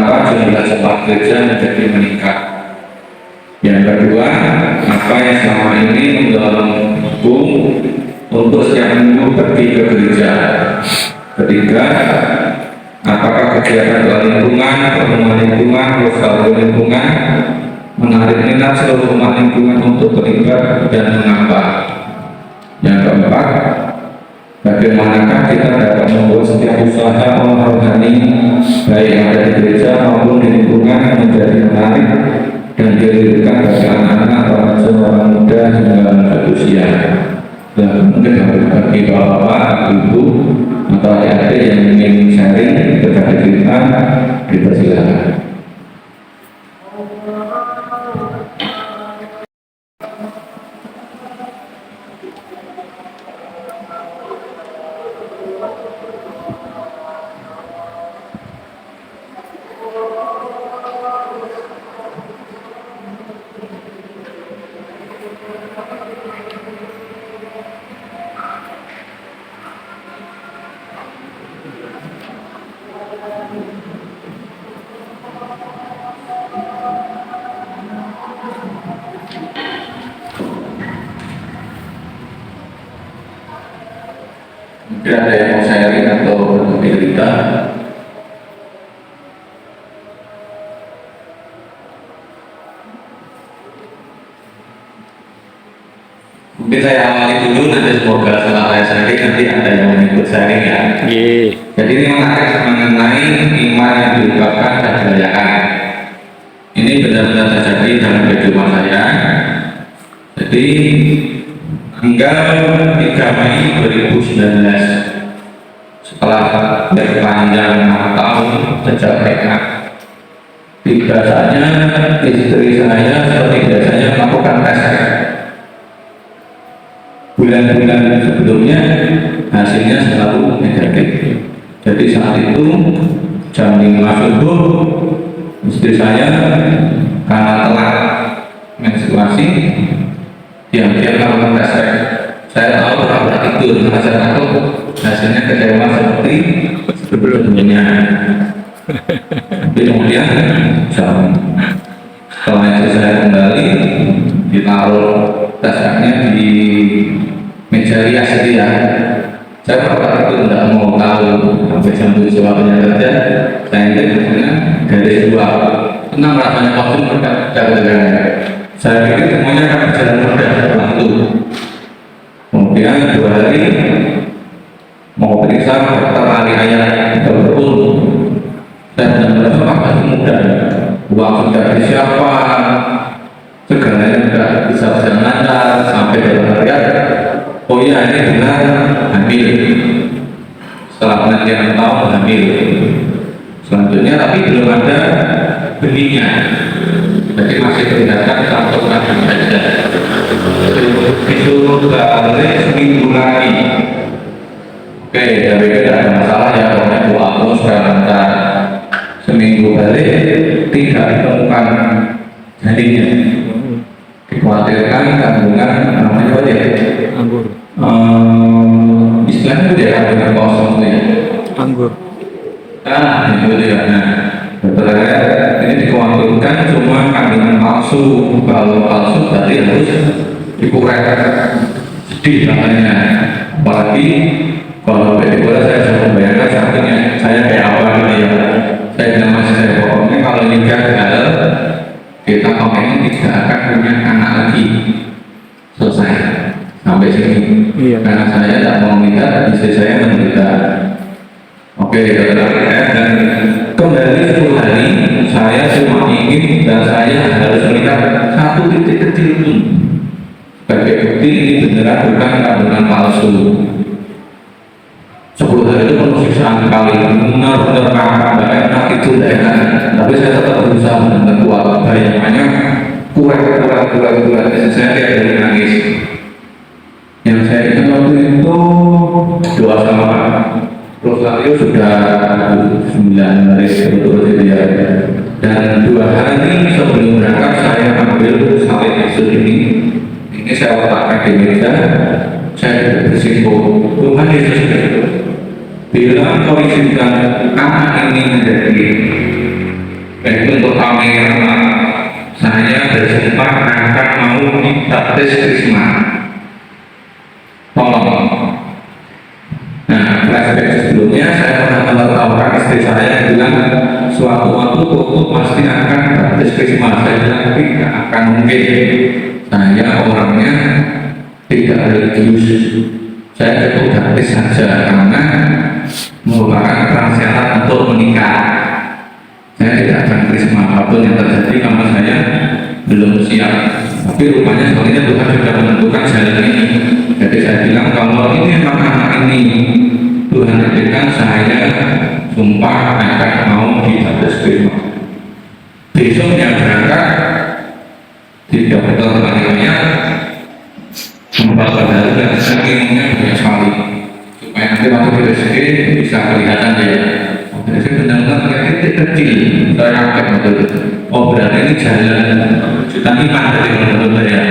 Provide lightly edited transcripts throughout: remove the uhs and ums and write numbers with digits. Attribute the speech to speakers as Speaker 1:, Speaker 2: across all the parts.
Speaker 1: kenapa jumlah jemaat gereja menjadi meningkat. Yang kedua, apa yang selama ini mendorongku untuk setiap minggu pergi ke gereja. Ketiga, apakah kegiatan doa lingkungan, pertemuan lingkungan, wawancara lingkungan menarik minat seluruh umat lingkungan untuk terlibat dan mengapa. Yang keempat, bagaimanakah kita dapat membuat setiap usaha rohani baik yang ada di gereja maupun di lingkungan menjadi menarik dan dirindukan bagi anak-anak, remaja, orang muda hingga lanjut usia. Dan mungkin bagi bapak-bapak, ibu atau adik-adik yang ingin sharing berbagi cerita, dipersilakan. Mungkin ada yang mau sharing atau berbagi cerita. Mungkin saya awali dulu, nanti semoga setelah saya sharing nanti ada yang mau ikut sharing ya. Jadi ini menarik mengenai iman yang diungkapkan dan dirayakan. Ini benar-benar terjadi dalam kehidupan saya. Jadi tanggal 3 Mei 2019, setelah berpanjang 6 tahun sejak menikah, biasanya istri saya seperti biasanya melakukan tes. Bulan-bulan sebelumnya hasilnya selalu negatif. Jadi saat itu jam 5 subuh istri saya karena telat menstruasi diam-diam melakukan tes. Saya tahu pura-pura tidur karena saya takut hasilnya kecewa seperti sebelumnya. Kemudian setelah itu saya kembali ditaruh tesnya di meja rias itu ya. Saya pura-pura tidur tidak mau tahu sampai jam 7 waktunya kerja. Saya ingat garis 2 tenang rasanya kosong berjalan. Saya pikir semuanya akan berjalan mudah waktu. Kemudian 2 hari mau periksa dokter ahli ayat betul. Saya benar-benar masih muda. Uang sudah disiapkan, segalanya sudah bisa berjalan lancar sampai dalam harian. Oh iya, ini benar hamil. Setelah penelitian tahu hamil. Selanjutnya tapi belum ada benihnya. Jadi masih kelihatan satu kali saja. Disuruh balik seminggu lagi. Oke, tapi tidak ada masalah ya. Pokoknya doa aku supaya lancar. Seminggu balik tidak ditemukan jadinya. Dikhawatirkan kandungan namanya apa ya?
Speaker 2: Anggur.
Speaker 1: Istilahnya dia kandungan kosong ya.
Speaker 2: Anggur.
Speaker 1: Itu dia. Nah, sebenarnya ini dikhawatirkan cuma kandungan palsu. Kalau palsu berarti harus dikurek. Sedih namanya. Apalagi kalau boleh saya bisa membayangkan sampingnya saya kayak apa gitu ya. Saya bilang masih saya pokoknya kalau ini gagal kita pokoknya tidak akan punya anak lagi. Selesai sampai sini.
Speaker 2: Iya.
Speaker 1: Karena saya tidak mau meninggal, istri saya menderita. Oke, dan kembali 10 hari saya cuma ingin dan saya harus melihat satu titik kecil pun sebagai bukti ini beneran bukan kandungan palsu. 10 hari itu penuh siksaan kali, benar-benar kakak, gak enak, itu gak enak. Tapi saya tetap berusaha dan kuat. Bayangannya kuat, saya kayak dari nangis. Yang saya ingat waktu itu doa sama Rosario sudah 9 hari berturut itu ya. Dan 2 hari sebelum berangkat saya ambil salib Yesus ini. Ini saya letakkan di meja. Saya bersimpuh, Tuhan Yesus Kristus, bila Kau izinkan anak ini menjadi untuk kamera, saya bersumpah akan mau dibaptis Krisma. Tolong. Nah, flashback sebelumnya saya pernah menertawakan istri saya yang bilang suatu waktu Koko pasti akan baptis Krisma. Saya bilang tidak akan mungkin. Saya orangnya tidak religius. Saya cukup baptis saja karena merupakan prasyarat untuk menikah. Saya tidak akan Krisma apapun yang terjadi karena saya belum siap. Tapi rupanya sebenarnya Tuhan sudah menentukan jalan ini. Jadi saya bilang kalau ini memang anak ini Tuhan berikan, saya sumpah akan mau dibaptis Krisma. Besoknya berangkat di dokter Maria membawa saudara dan sakingnya banyak sekali supaya nanti waktu di RSG bisa kelihatan ya. RSG benar-benar kayak kecil, saya angkat betul. Oh berarti ini jalan juta iman dari benar-benar ya.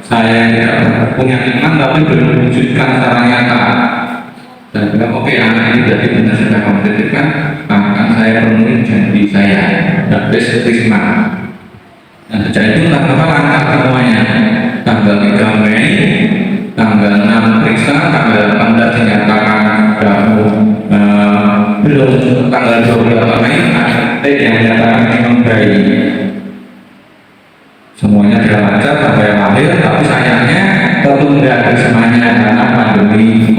Speaker 1: Saya tidak punya iman tapi belum mewujudkan secara nyata. Dan bilang oke, anak ini berarti benar sudah memberikan, akan saya penuhi janji saya baptis Krisma. Nah sejak itu langkah semuanya. Tanggal 3 Mei, tanggal 6 periksa, tanggal 18 dinyatakan belum, tanggal 28 Mei yang menyatakan memang bayi. Semuanya sudah lancar sampai lahir, tapi sayangnya tertunda semuanya karena pandemi.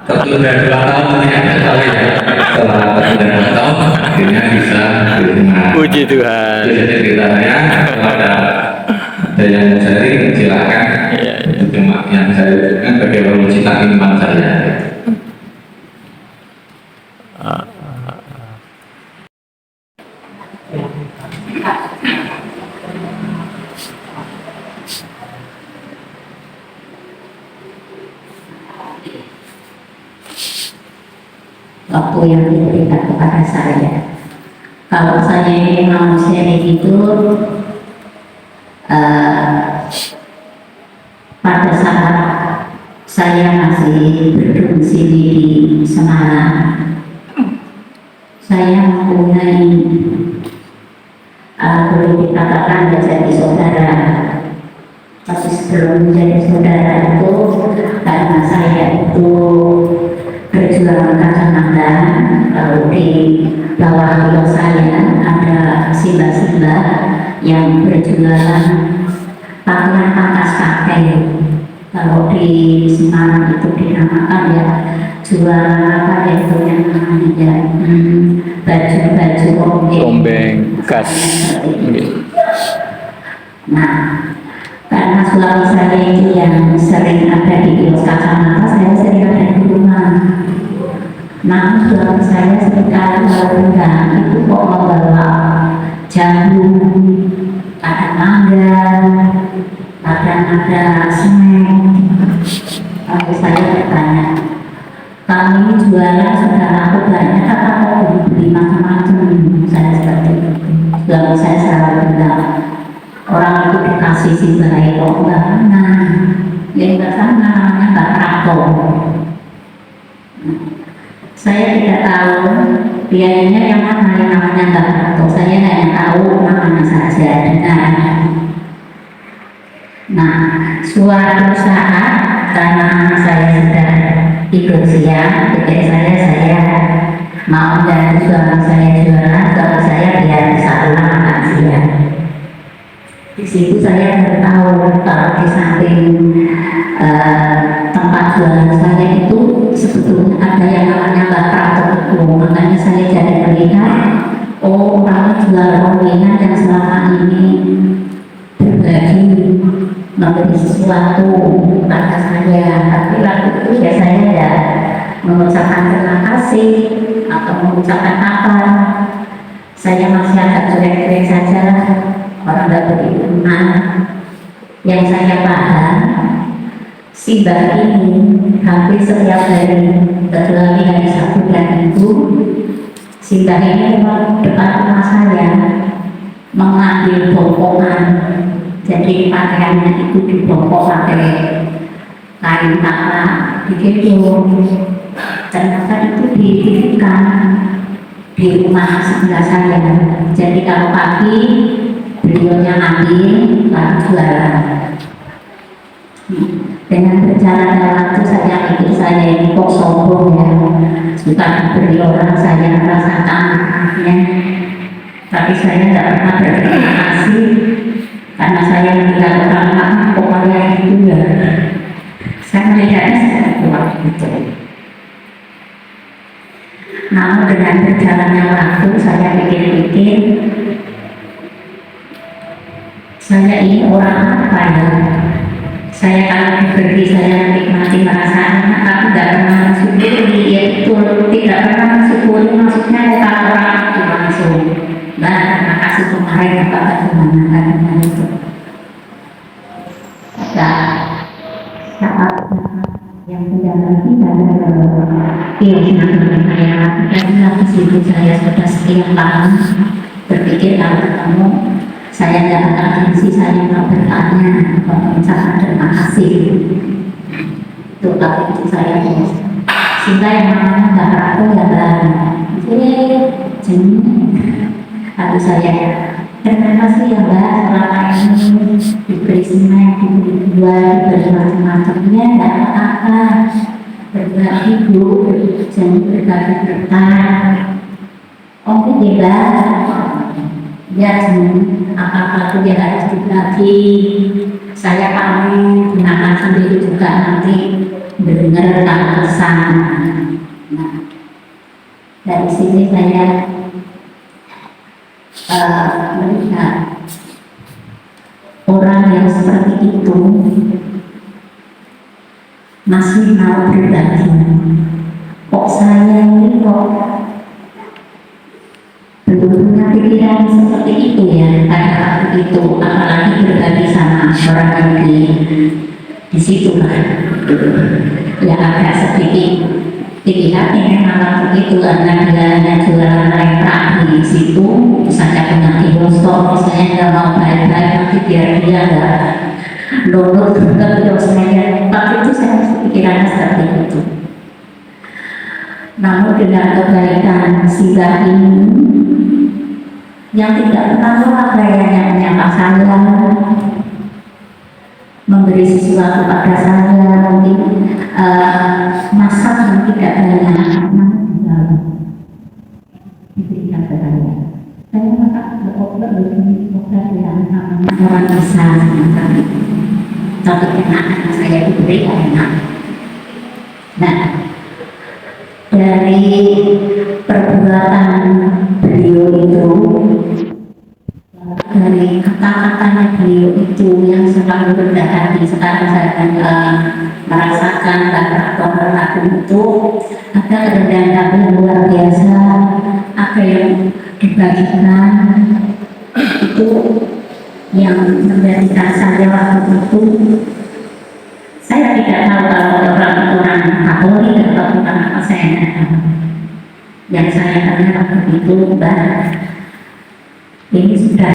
Speaker 1: Tertunda 2 tahun ternyata kali ya. Setelah tertunda 2 tahun, akhirnya bisa diterima.
Speaker 2: Puji Tuhan.
Speaker 1: Jadi kita ya, ada yang mau sharing silakan. Itu cuma yang saya ucapkan bagaimana cita iman saya.
Speaker 3: Waktu yang diberikan kepada saya, kalau saya ini mau sharing itu pada saat saya masih berdomisili di Semarang, saya mempunyai boleh dikatakan menjadi saudara. Tapi sebelum menjadi saudara itu, karena saya itu berjualan kacamata, lalu di bawah kios saya ada simbah-simbah yang berjualan pakaian pakas pakai. Kalau di Semarang itu dinamakan ya jual apa itu yang namanya ya baju-baju
Speaker 2: Ombeng gas.
Speaker 3: Nah, karena suami saya itu yang sering ada di kios kacamata, saya sering ada di rumah. Nah, suami saya seringkali kalau enggak itu kok membawa jamu, kadang mangga, kadang ada snack. Lalu saya bertanya, kami ini jualan sudah laku banyak, apa kok beli macam-macam? Saya seperti itu. Suami saya selalu bilang, orang itu dikasih si baik kok enggak mana, yang enggak sama namanya Mbak Prato. Saya tidak tahu biayanya yang mana yang namanya Mbak Prato. Saya hanya tahu namanya saja dengan. Nah, suatu saat karena anak saya sudah tidur siang, pikir saya mau dan suami saya jualan, suami saya biar bisa pulang makan siang. Di situ saya tahu kalau di samping tempat jualan saya itu sebetulnya ada yang namanya Mbak Prato itu. Makanya saya jadi melihat, oh orang jual rombongan yang selama ini berbagi memberi sesuatu pada saya. Tapi waktu itu ya saya ya mengucapkan terima kasih atau mengucapkan apa. Saya masih agak cuek-cuek saja. Orang tidak beriman. Yang saya paham, si Mbak ini hampir setiap hari, kecuali hari Sabtu dan Minggu, si Mbak ini memang depan rumah saya mengambil bongkongan. Jadi pakaiannya itu dibongkok pakai kain takla, digendong. Ternyata itu dititipkan di rumah sebelah saya. Jadi kalau pagi beliaunya ambil lalu jualan. Dengan berjalannya waktu saya pikir saya ini kok sombong ya, suka diberi orang, saya merasakan ya. Tapi saya tidak pernah berterima kasih karena saya melihat orang lain kok kayak gitu ya. Saya melihatnya seperti itu. Namun dengan berjalannya waktu saya pikir-pikir, saya ini orang apa ya? Saya kalau diberi, saya nikmati merasa enak, tapi tidak pernah mensyukuri. Ya itu tidak pernah mensyukuri, maksudnya kalau orang itu langsung. Nah, terima kasih kemarin Bapak bagaimana itu. Saat yang tidak lagi ada yang saya lakukan di situ, saya sudah sekian lama berpikir kalau ketemu saya tidak akan gengsi, saya mau bertanya, mengucapkan terima kasih. Itu tapi itu saya sehingga yang namanya Mbak Ratu ya Mbak lalu saya terima kasih ya Mbak, selama ini diberi semen, diberi buah, diberi macam-macamnya, tidak apa-apa, berbagi ibu, jangan berbagi berkah. Oke deh Mbak, ya apa-apa itu dia harus dibagi. Saya pamit, gunakan sendiri juga nanti mendengarkan pesan. Nah, dari sini saya melihat orang yang seperti itu masih mau berbagi. Kok saya ini kok belum punya pikiran seperti itu ya, pada waktu itu, apalagi berbagi sama orang yang di situ lah. Ya agak sedikit hati memang waktu itu karena dia hanya jualan rempah di situ, misalnya punya kiosok, misalnya nggak mau baik-baik nanti biar dia nggak lulus ke kiosnya. Waktu itu saya pikirannya seperti itu. Namun dengan kebaikan si Mbak ini yang tidak pernah lupa kayaknya menyapa saya, memberi sesuatu pada saya, mungkin masak yang tidak banyak, diberikan ke saya. Saya masak berobat begini, yang namanya orang besar, tapi enak saya diberi enak. Nah, dari perbuatan beliau itu, dari kata-katanya beliau itu yang selalu rendah hati, sekarang saya merasakan karakter aku itu ada kerendahan hati yang luar biasa, apa yang dibagikan itu yang menjadikan saya waktu itu. Saya tidak tahu kalau orang Katolik atau bukan apa, saya tidak tahu. Yang saya tanya waktu itu, Mbak, ini sudah